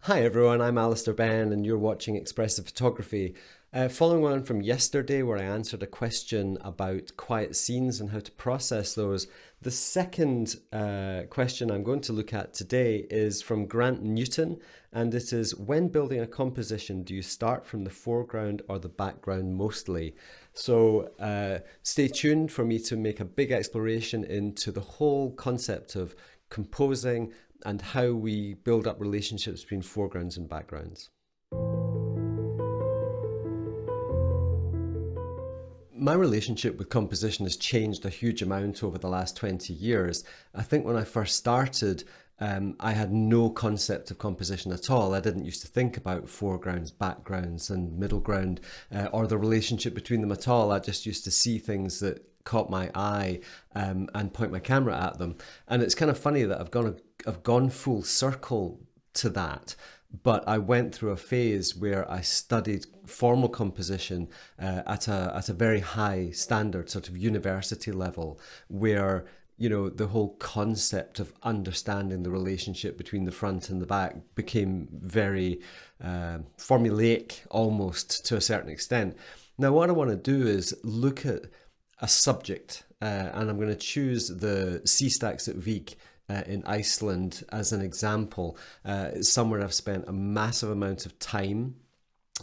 Hi everyone, I'm Alister Benn and you're watching Expressive Photography. Following on from yesterday where I answered a question about quiet scenes and how to process those, the second question I'm going to look at today is from Grant Newton, and it is: when building a composition, do you start from the foreground or the background mostly? So stay tuned for me to make a big exploration into the whole concept of composing and how we build up relationships between foregrounds and backgrounds. My relationship with composition has changed a huge amount over the last 20 years. I think when I first started, I had no concept of composition at all. I didn't used to think about foregrounds, backgrounds, and middle ground, or the relationship between them at all. I just used to see things that caught my eye and point my camera at them. And it's kind of funny that I've gone full circle to that. But I went through a phase where I studied formal composition at a very high standard, sort of university level, where the whole concept of understanding the relationship between the front and the back became very formulaic, almost to a certain extent. Now, what I want to do is look at a subject, and I'm going to choose the sea stacks at Vik in Iceland as an example. It's somewhere I've spent a massive amount of time.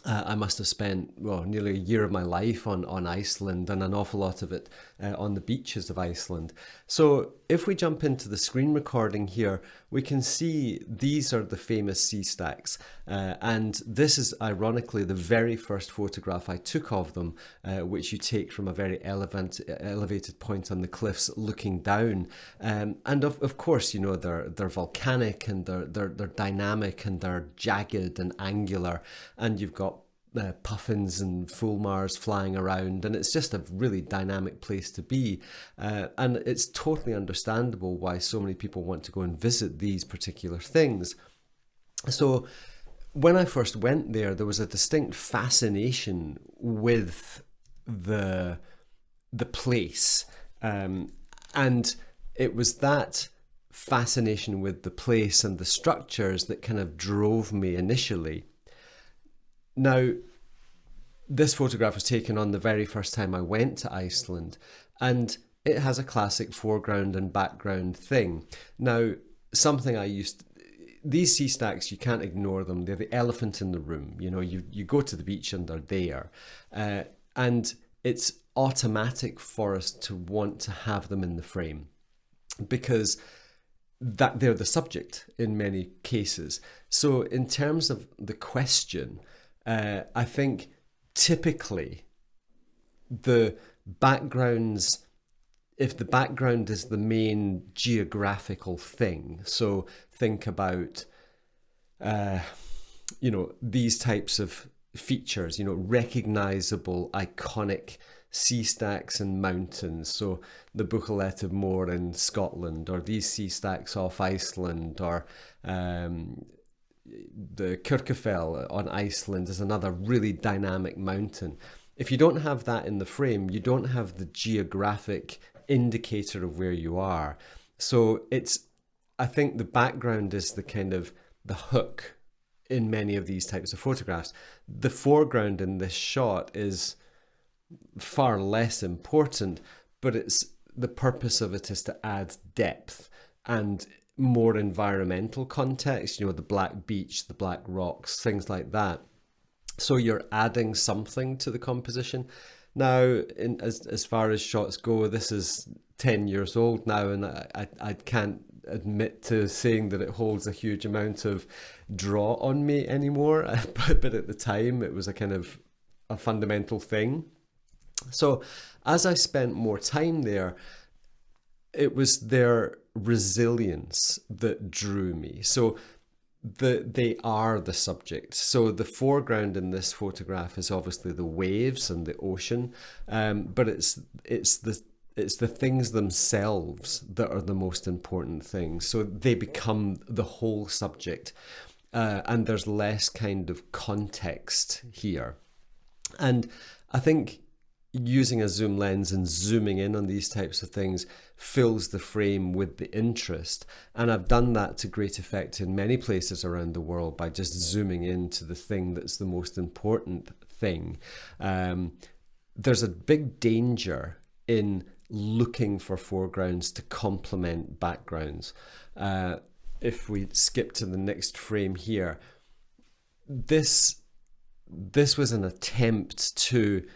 I must have spent, nearly a year of my life on Iceland, and an awful lot of it on the beaches of Iceland. So if we jump into the screen recording here, we can see these are the famous sea stacks. And this is ironically the very first photograph I took of them, which you take from a very elevated point on the cliffs looking down. And of course, they're volcanic, and they're dynamic, and they're jagged and angular, and you've got puffins and fulmars flying around, and it's just a really dynamic place to be, and it's totally understandable why so many people want to go and visit these particular things. So when I first went there was a distinct fascination with the place, and it was that fascination with the place and the structures that kind of drove me initially. Now, this photograph was taken on the very first time I went to Iceland, and it has a classic foreground and background thing. Now, these sea stacks, you can't ignore them. They're the elephant in the room. You go to the beach and they're there. And it's automatic for us to want to have them in the frame, because that they're the subject in many cases. So in terms of the question, I think typically the backgrounds, if the background is the main geographical thing, so think about, these types of features, recognizable, iconic sea stacks and mountains. So the Buccleuch Moor in Scotland, or these sea stacks off Iceland, or the Kyrkjafell on Iceland is another really dynamic mountain. If you don't have that in the frame, you don't have the geographic indicator of where you are. So I think the background is the kind of the hook in many of these types of photographs. The foreground in this shot is far less important, but the purpose of it is to add depth and more environmental context, the black beach, the black rocks, things like that. So you're adding something to the composition. Now, as far as shots go, this is 10 years old now, and I can't admit to saying that it holds a huge amount of draw on me anymore, but at the time it was a kind of a fundamental thing. So as I spent more time there, it was their resilience that drew me. So they are the subject. So the foreground in this photograph is obviously the waves and the ocean, but it's the things themselves that are the most important things. So they become the whole subject, and there's less kind of context here. And I think using a zoom lens and zooming in on these types of things fills the frame with the interest. And I've done that to great effect in many places around the world by just zooming into the thing that's the most important thing. There's a big danger in looking for foregrounds to complement backgrounds. If we skip to the next frame here, this was an attempt to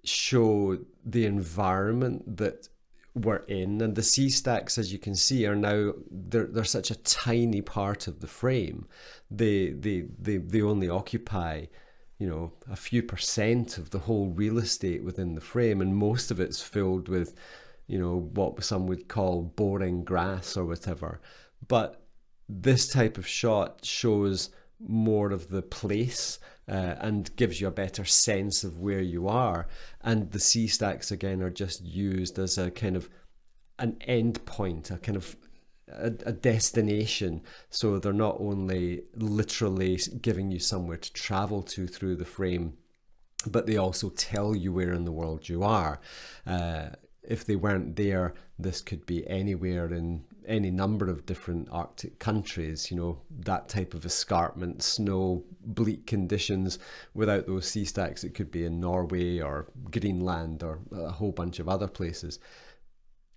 show the environment that we're in, and the sea stacks, as you can see, are now they're such a tiny part of the frame. They only occupy, a few % of the whole real estate within the frame, and most of it's filled with, what some would call boring grass or whatever. But this type of shot shows more of the place and gives you a better sense of where you are. And the sea stacks again are just used as a kind of an end point, a kind of a destination. So they're not only literally giving you somewhere to travel to through the frame, but they also tell you where in the world you are. If they weren't there, this could be anywhere in any number of different Arctic countries, that type of escarpment, snow, bleak conditions. Without those sea stacks, it could be in Norway or Greenland or a whole bunch of other places.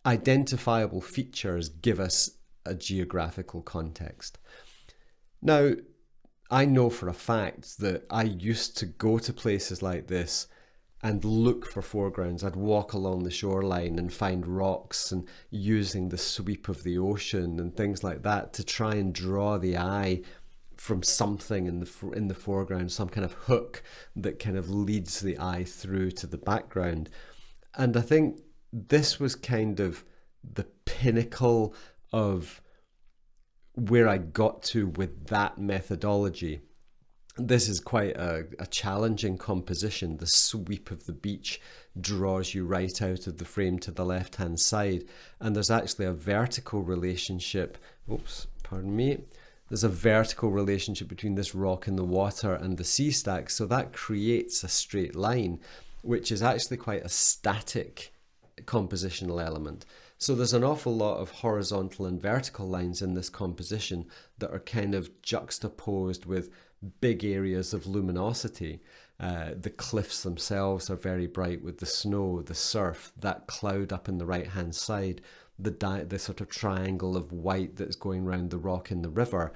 Identifiable features give us a geographical context. Now, I know for a fact that I used to go to places like this and look for foregrounds. I'd walk along the shoreline and find rocks, and using the sweep of the ocean and things like that to try and draw the eye from something in the foreground, some kind of hook that kind of leads the eye through to the background. And I think this was kind of the pinnacle of where I got to with that methodology. This is quite a challenging composition. The sweep of the beach draws you right out of the frame to the left-hand side. And there's actually a vertical relationship. There's a vertical relationship between this rock in the water and the sea stack. So that creates a straight line, which is actually quite a static compositional element. So there's an awful lot of horizontal and vertical lines in this composition that are kind of juxtaposed with big areas of luminosity. The cliffs themselves are very bright with the snow, the surf, that cloud up in the right hand side, the sort of triangle of white that's going around the rock in the river.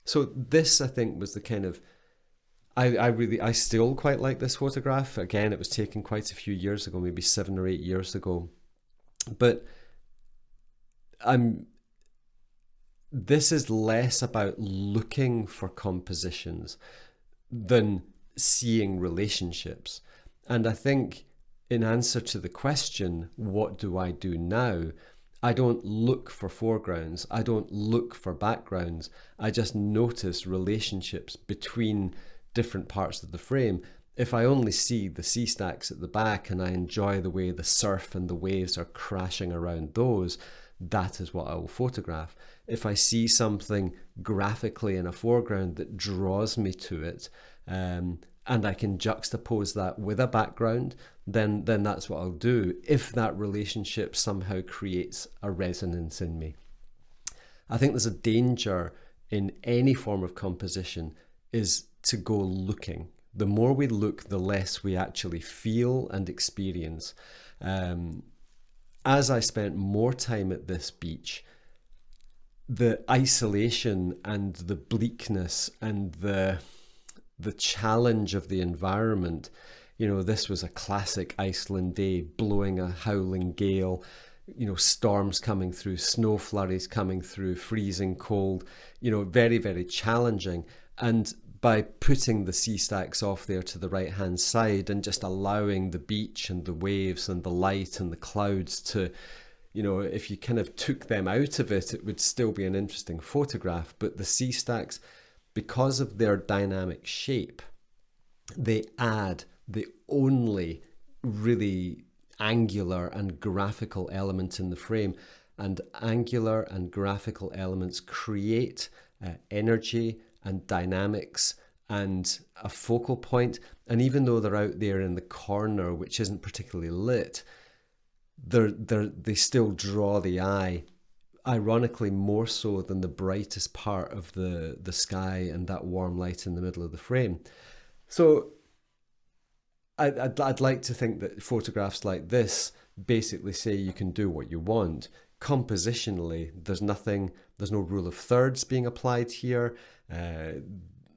So this, I think, was the kind of, I still quite like this photograph. Again, it was taken quite a few years ago, maybe 7 or 8 years ago. But this is less about looking for compositions than seeing relationships. And I think in answer to the question, what do I do now? I don't look for foregrounds. I don't look for backgrounds. I just notice relationships between different parts of the frame. If I only see the sea stacks at the back and I enjoy the way the surf and the waves are crashing around those, that is what I will photograph. If I see something graphically in a foreground that draws me to it, and I can juxtapose that with a background, then that's what I'll do, if that relationship somehow creates a resonance in me. I think there's a danger in any form of composition is to go looking. The more we look, the less we actually feel and experience. As I spent more time at this beach, the isolation and the bleakness and the challenge of the environment, this was a classic Iceland day, blowing a howling gale, storms coming through, snow flurries coming through, freezing cold, very, very challenging. And by putting the sea stacks off there to the right hand side and just allowing the beach and the waves and the light and the clouds to, if you kind of took them out of it, it would still be an interesting photograph. But the sea stacks, because of their dynamic shape, they add the only really angular and graphical element in the frame. And angular and graphical elements create energy and dynamics and a focal point. And even though they're out there in the corner, which isn't particularly lit, they still draw the eye, ironically more so than the brightest part of the sky and that warm light in the middle of the frame. So I'd like to think that photographs like this basically say you can do what you want. Compositionally, there's no rule of thirds being applied here.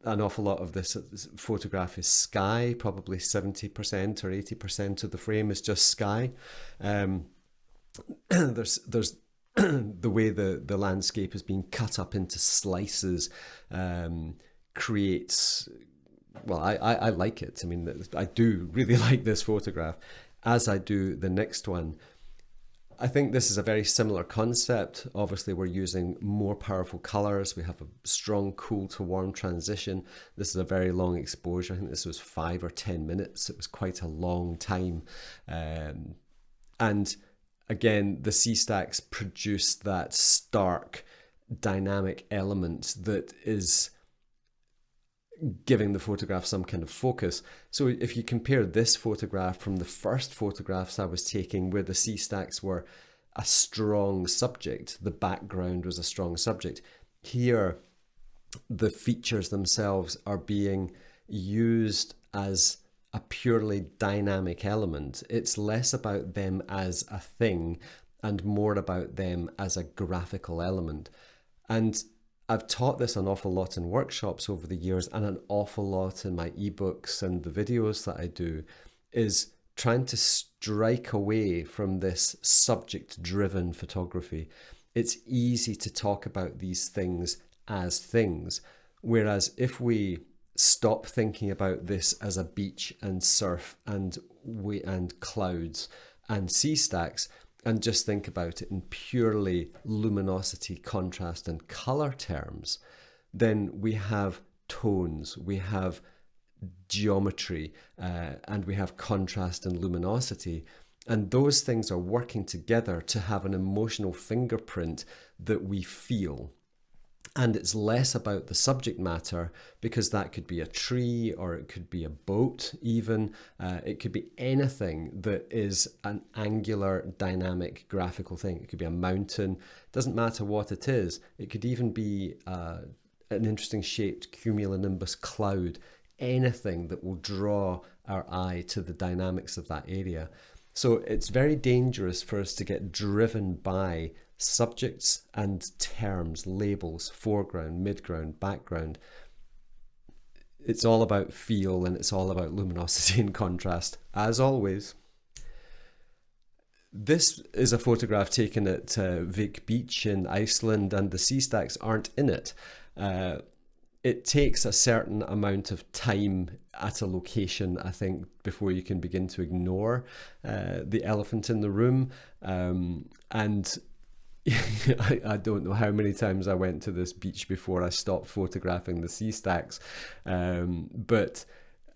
An awful lot of this photograph is sky, probably 70% or 80% of the frame is just sky. There's the way the landscape is being cut up into slices creates, well, I like it. I mean, I do really like this photograph, as I do the next one. I think this is a very similar concept. Obviously, we're using more powerful colors. We have a strong cool to warm transition. This is a very long exposure. I think this was 5 or 10 minutes. It was quite a long time. And again, the sea stacks produce that stark dynamic element that is giving the photograph some kind of focus. So if you compare this photograph from the first photographs I was taking, where the sea stacks were a strong subject, the background was a strong subject, here the features themselves are being used as a purely dynamic element. It's less about them as a thing and more about them as a graphical element. And I've taught this an awful lot in workshops over the years, and an awful lot in my ebooks and the videos that I do, is trying to strike away from this subject-driven photography. It's easy to talk about these things as things, whereas if we stop thinking about this as a beach and surf and clouds and sea stacks, and just think about it in purely luminosity, contrast, and color terms, then we have tones, we have geometry, and we have contrast and luminosity. And those things are working together to have an emotional fingerprint that we feel. And it's less about the subject matter, because that could be a tree, or it could be a boat even. It could be anything that is an angular, dynamic, graphical thing. It could be a mountain. Doesn't matter what it is. It could even be an interesting shaped cumulonimbus cloud. Anything that will draw our eye to the dynamics of that area. So it's very dangerous for us to get driven by subjects and terms, labels, foreground, midground, background. It's all about feel, and it's all about luminosity and contrast, as always. This is a photograph taken at Vik Beach in Iceland, and the sea stacks aren't in it. It takes a certain amount of time at a location, I think, before you can begin to ignore the elephant in the room. And I don't know how many times I went to this beach before I stopped photographing the sea stacks. But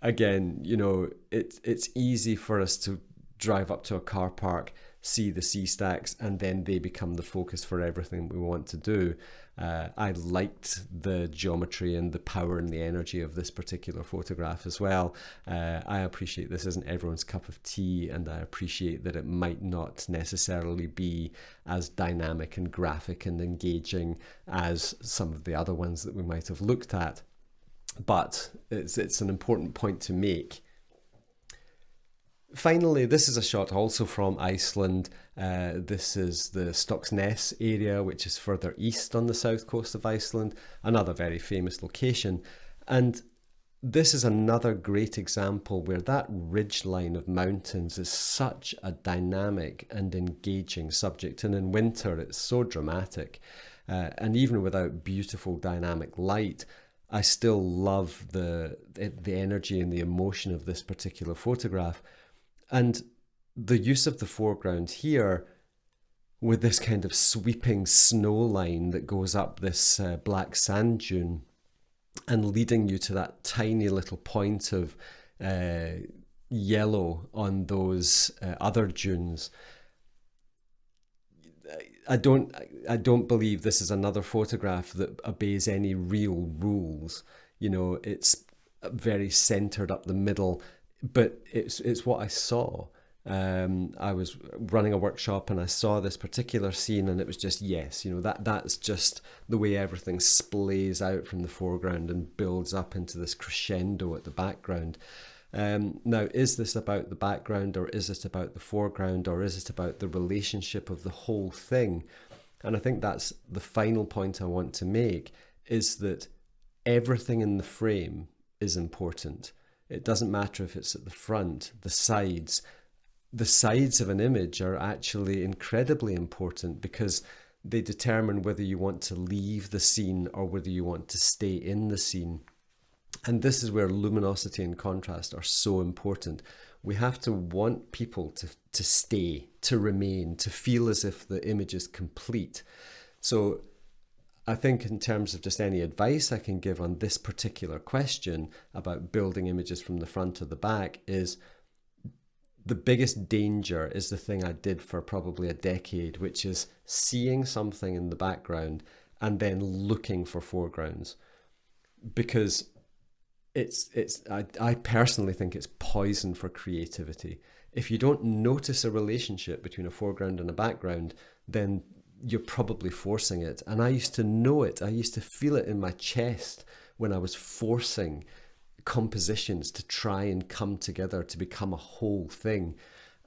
again, you know, it's easy for us to drive up to a car park, see the sea stacks, and then they become the focus for everything we want to do. I liked the geometry and the power and the energy of this particular photograph as well. I appreciate this isn't everyone's cup of tea, and I appreciate that it might not necessarily be as dynamic and graphic and engaging as some of the other ones that we might have looked at. But it's an important point to make. Finally, this is a shot also from Iceland. This is the Stocksnes area, which is further east on the south coast of Iceland, another very famous location. And this is another great example where that ridge line of mountains is such a dynamic and engaging subject. And in winter, it's so dramatic. And even without beautiful dynamic light, I still love the energy and the emotion of this particular photograph. And the use of the foreground here with this kind of sweeping snow line that goes up this black sand dune and leading you to that tiny little point of yellow on those other dunes. I don't believe this is another photograph that obeys any real rules. You know, it's very centered up the middle, but it's what I saw. I was running a workshop and I saw this particular scene, and it was just, yes, that's just the way everything splays out from the foreground and builds up into this crescendo at the background. Now, is this about the background, or is it about the foreground, or is it about the relationship of the whole thing? And I think that's the final point I want to make, is that everything in the frame is important. It doesn't matter if it's at the front, the sides. The sides of an image are actually incredibly important because they determine whether you want to leave the scene or whether you want to stay in the scene. And this is where luminosity and contrast are so important. We have to want people to stay, to remain, to feel as if the image is complete. So I think in terms of just any advice I can give on this particular question about building images from the front or the back is, the biggest danger is the thing I did for probably a decade, which is seeing something in the background and then looking for foregrounds. Because I personally think it's poison for creativity. If you don't notice a relationship between a foreground and a background, then you're probably forcing it. And I used to know it. I used to feel it in my chest when I was forcing compositions to try and come together to become a whole thing.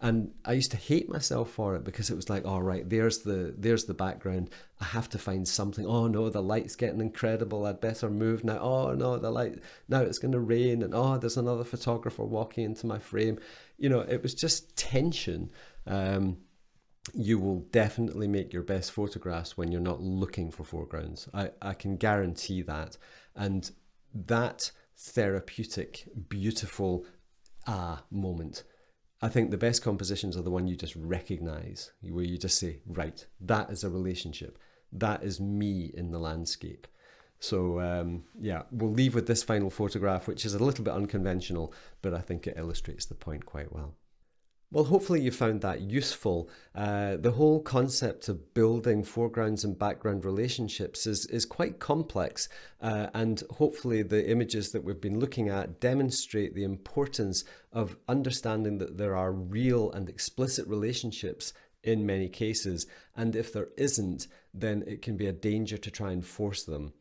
And I used to hate myself for it because it was like, all right, there's the background. I have to find something. Oh no, the light's getting incredible. I'd better move now. Oh no, the light, now it's going to rain. And oh, there's another photographer walking into my frame. It was just tension. You will definitely make your best photographs when you're not looking for foregrounds. I can guarantee that. And that therapeutic, beautiful moment, I think the best compositions are the one you just recognize, where you just say, right, that is a relationship. That is me in the landscape. So yeah, we'll leave with this final photograph, which is a little bit unconventional, but I think it illustrates the point quite well. Well, hopefully you found that useful. The whole concept of building foregrounds and background relationships is quite complex, and hopefully the images that we've been looking at demonstrate the importance of understanding that there are real and explicit relationships in many cases, and if there isn't, then it can be a danger to try and force them.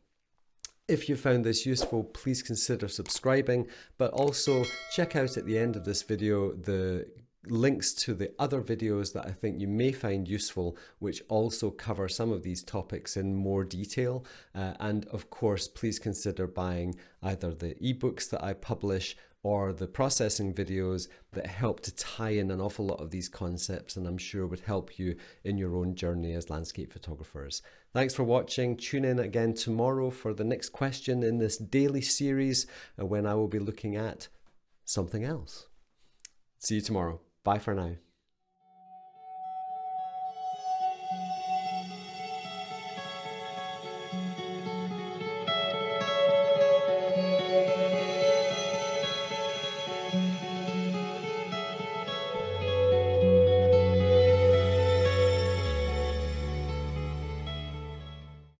If you found this useful, please consider subscribing, but also check out at the end of this video the links to the other videos that I think you may find useful, which also cover some of these topics in more detail. And of course, please consider buying either the ebooks that I publish or the processing videos that help to tie in an awful lot of these concepts, and I'm sure would help you in your own journey as landscape photographers. Thanks for watching. Tune in again tomorrow for the next question in this daily series, when I will be looking at something else. See you tomorrow. Bye for now.